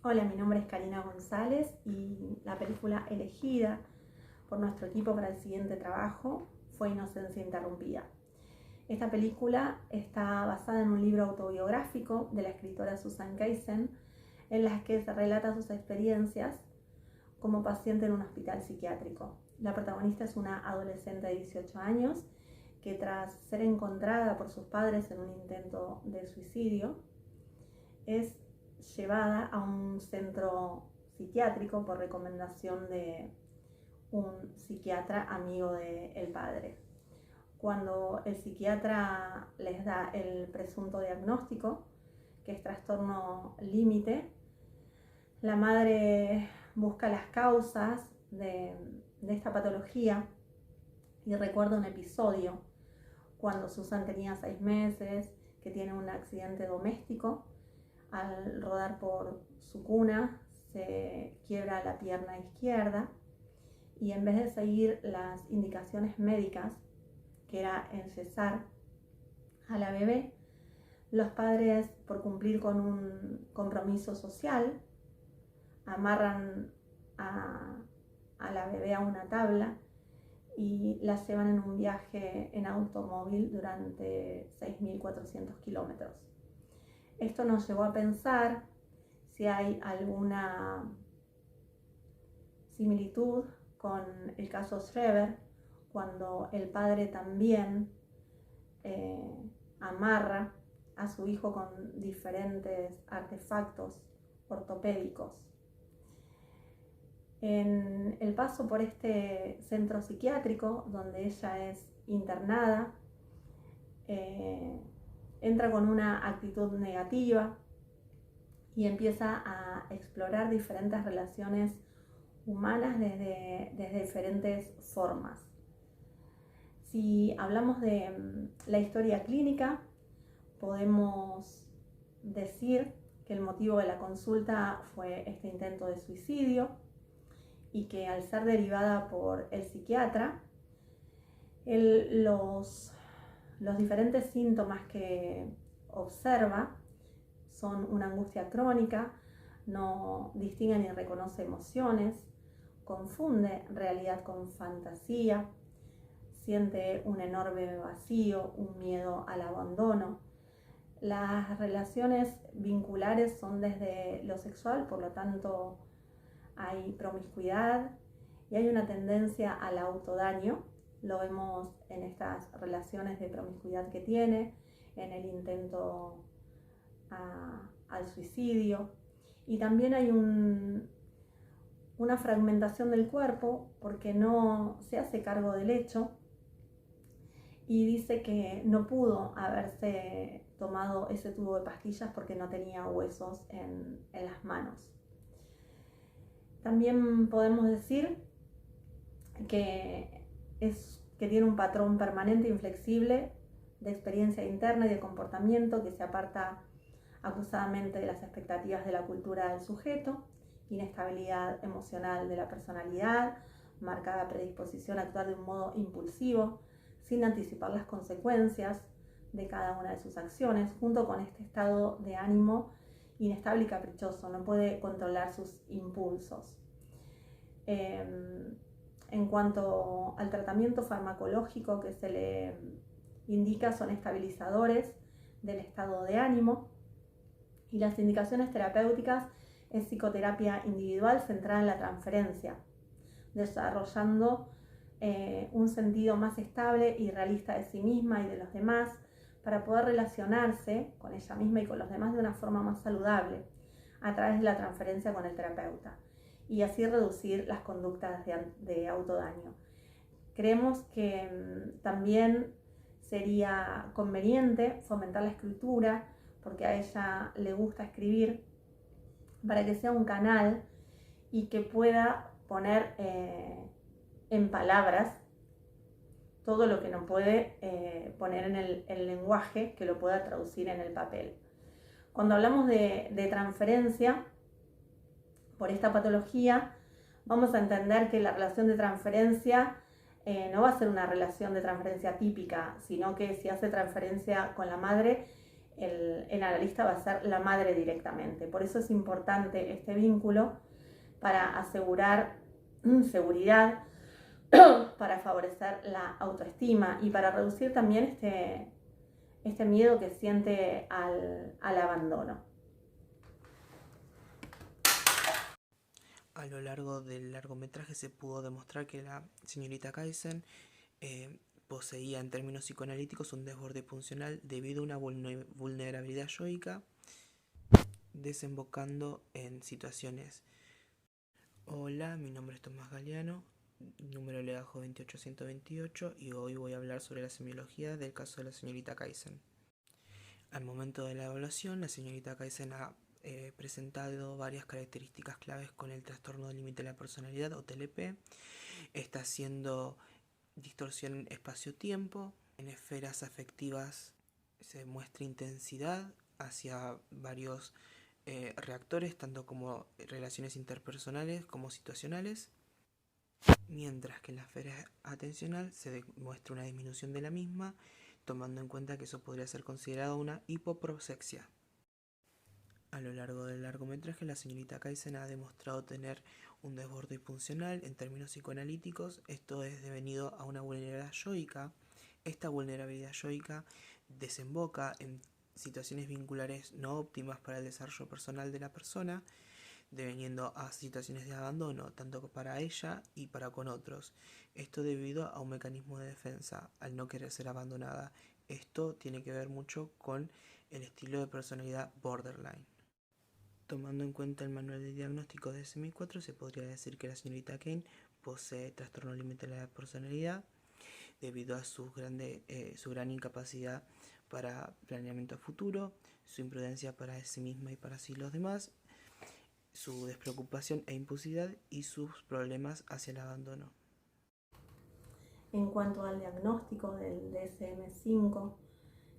Hola, mi nombre es Karina González y la película elegida por nuestro equipo para el siguiente trabajo fue Inocencia Interrumpida. Esta película está basada en un libro autobiográfico de la escritora Susan Kaysen, en las que se relata sus experiencias como paciente en un hospital psiquiátrico. La protagonista es una adolescente de 18 años que, tras ser encontrada por sus padres en un intento de suicidio, es llevada a un centro psiquiátrico por recomendación de un psiquiatra amigo del padre. Cuando el psiquiatra les da el presunto diagnóstico, que es trastorno límite, la madre busca las causas de esta patología y recuerda un episodio cuando Susan tenía 6 meses, que tiene un accidente doméstico. Al rodar por su cuna se quiebra la pierna izquierda y, en vez de seguir las indicaciones médicas, que era enyesar a la bebé, los padres, por cumplir con un compromiso social, amarran a la bebé a una tabla y la llevan en un viaje en automóvil durante 6.400 kilómetros. Esto nos llevó a pensar si hay alguna similitud con el caso Schreber, cuando el padre también amarra a su hijo con diferentes artefactos ortopédicos. En el paso por este centro psiquiátrico, donde ella es internada, entra con una actitud negativa y empieza a explorar diferentes relaciones humanas desde diferentes formas. Si hablamos de la historia clínica, podemos decir que el motivo de la consulta fue este intento de suicidio y que, al ser derivada por el psiquiatra, los diferentes síntomas que observa son una angustia crónica, no distingue ni reconoce emociones, confunde realidad con fantasía, siente un enorme vacío, un miedo al abandono. Las relaciones vinculares son desde lo sexual, por lo tanto hay promiscuidad y hay una tendencia al autodaño. Lo vemos en estas relaciones de promiscuidad que tiene, en el intento al suicidio, y también hay una fragmentación del cuerpo porque no se hace cargo del hecho y dice que no pudo haberse tomado ese tubo de pastillas porque no tenía huesos en las manos. También podemos decir que tiene un patrón permanente e inflexible de experiencia interna y de comportamiento que se aparta acusadamente de las expectativas de la cultura del sujeto, inestabilidad emocional de la personalidad, marcada predisposición a actuar de un modo impulsivo, sin anticipar las consecuencias de cada una de sus acciones, junto con este estado de ánimo inestable y caprichoso. No puede controlar sus impulsos. En cuanto al tratamiento farmacológico que se le indica, son estabilizadores del estado de ánimo, y las indicaciones terapéuticas es psicoterapia individual centrada en la transferencia, desarrollando un sentido más estable y realista de sí misma y de los demás, para poder relacionarse con ella misma y con los demás de una forma más saludable a través de la transferencia con el terapeuta, y así reducir las conductas de autodaño. Creemos que también sería conveniente fomentar la escritura, porque a ella le gusta escribir, para que sea un canal y que pueda poner en palabras todo lo que no puede poner en el lenguaje, que lo pueda traducir en el papel. Cuando hablamos de transferencia por esta patología, vamos a entender que la relación de transferencia no va a ser una relación de transferencia típica, sino que si hace transferencia con la madre, el analista va a ser la madre directamente. Por eso es importante este vínculo para asegurar seguridad, para favorecer la autoestima y para reducir también este miedo que siente al abandono. A lo largo del largometraje se pudo demostrar que la señorita Kaisen poseía en términos psicoanalíticos un desborde funcional debido a una vulnerabilidad yoica, desembocando en situaciones. Hola, mi nombre es Tomás Galeano, número legajo 28128, y hoy voy a hablar sobre la semiología del caso de la señorita Kaisen. Al momento de la evaluación, la señorita Kaisen ha presentado varias características claves con el trastorno del límite de la personalidad o TLP. Está haciendo distorsión espacio-tiempo. En esferas afectivas se muestra intensidad hacia varios reactores, tanto como relaciones interpersonales como situacionales, mientras que en la esfera atencional se demuestra una disminución de la misma, tomando en cuenta que eso podría ser considerado una hipoprosexia. A lo largo del largometraje, la señorita Kaisen ha demostrado tener un desborde funcional en términos psicoanalíticos. Esto es devenido a una vulnerabilidad yoica. Esta vulnerabilidad yoica desemboca en situaciones vinculares no óptimas para el desarrollo personal de la persona, deveniendo a situaciones de abandono, tanto para ella y para con otros. Esto debido a un mecanismo de defensa, al no querer ser abandonada. Esto tiene que ver mucho con el estilo de personalidad borderline. Tomando en cuenta el manual de diagnóstico de DSM-4, se podría decir que la señorita Kane posee trastorno límite de la personalidad debido a su gran incapacidad para planeamiento futuro, su imprudencia para sí misma y para sí los demás, su despreocupación e impulsividad y sus problemas hacia el abandono. En cuanto al diagnóstico del DSM-5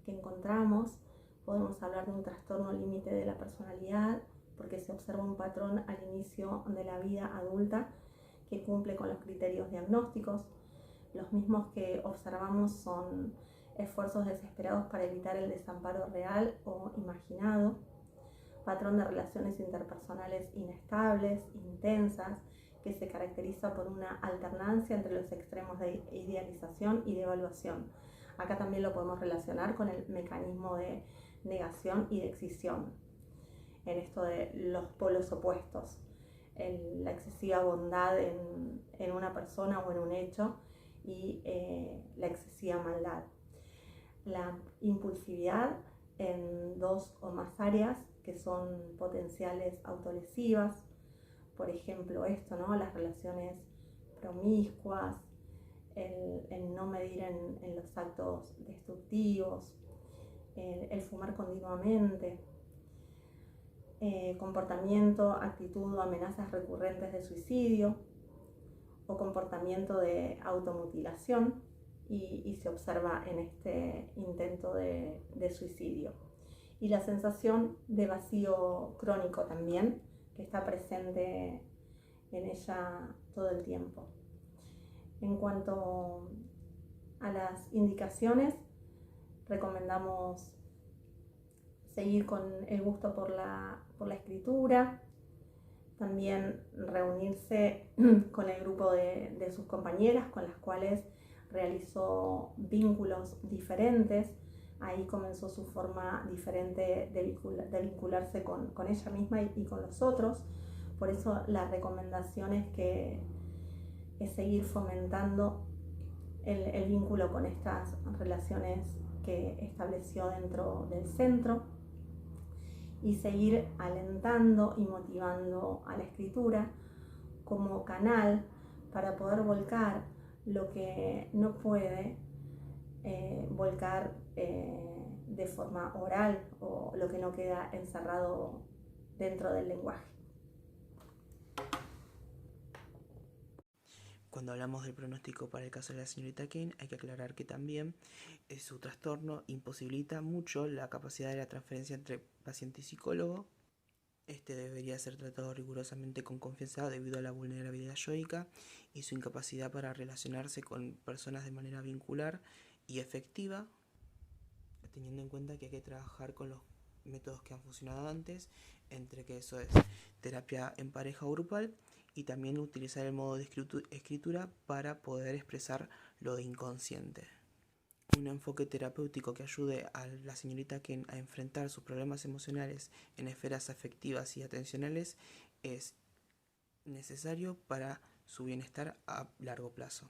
que encontramos, podemos hablar de un trastorno límite de la personalidad porque se observa un patrón al inicio de la vida adulta que cumple con los criterios diagnósticos. Los mismos que observamos son esfuerzos desesperados para evitar el desamparo real o imaginado, patrón de relaciones interpersonales inestables, intensas, que se caracteriza por una alternancia entre los extremos de idealización y de evaluación. Acá también lo podemos relacionar con el mecanismo de negación y de excisión, en esto de los polos opuestos, la excesiva bondad en una persona o en un hecho y la excesiva maldad. La impulsividad en dos o más áreas que son potenciales autolesivas, por ejemplo esto, ¿no? Las relaciones promiscuas, el no medir en los actos destructivos, el fumar continuamente, comportamiento, actitud o amenazas recurrentes de suicidio o comportamiento de automutilación y se observa en este intento de suicidio. Y la sensación de vacío crónico también, que está presente en ella todo el tiempo. En cuanto a las indicaciones, recomendamos seguir con el gusto por la escritura, también reunirse con el grupo de sus compañeras con las cuales realizó vínculos diferentes. Ahí comenzó su forma diferente de vincularse con ella misma y con los otros. Por eso la recomendación es seguir fomentando el vínculo con estas relaciones que estableció dentro del centro y seguir alentando y motivando a la escritura como canal para poder volcar lo que no puede volcar de forma oral o lo que no queda encerrado dentro del lenguaje. Cuando hablamos del pronóstico para el caso de la señorita Kane, hay que aclarar que también su trastorno imposibilita mucho la capacidad de la transferencia entre paciente y psicólogo. Este debería ser tratado rigurosamente con confianza debido a la vulnerabilidad yoica y su incapacidad para relacionarse con personas de manera vincular y efectiva. teniendo en cuenta que hay que trabajar con los métodos que han funcionado antes, entre que eso es terapia en pareja o grupal, y también utilizar el modo de escritura para poder expresar lo inconsciente. Un enfoque terapéutico que ayude a la señorita Ken a enfrentar sus problemas emocionales en esferas afectivas y atencionales es necesario para su bienestar a largo plazo.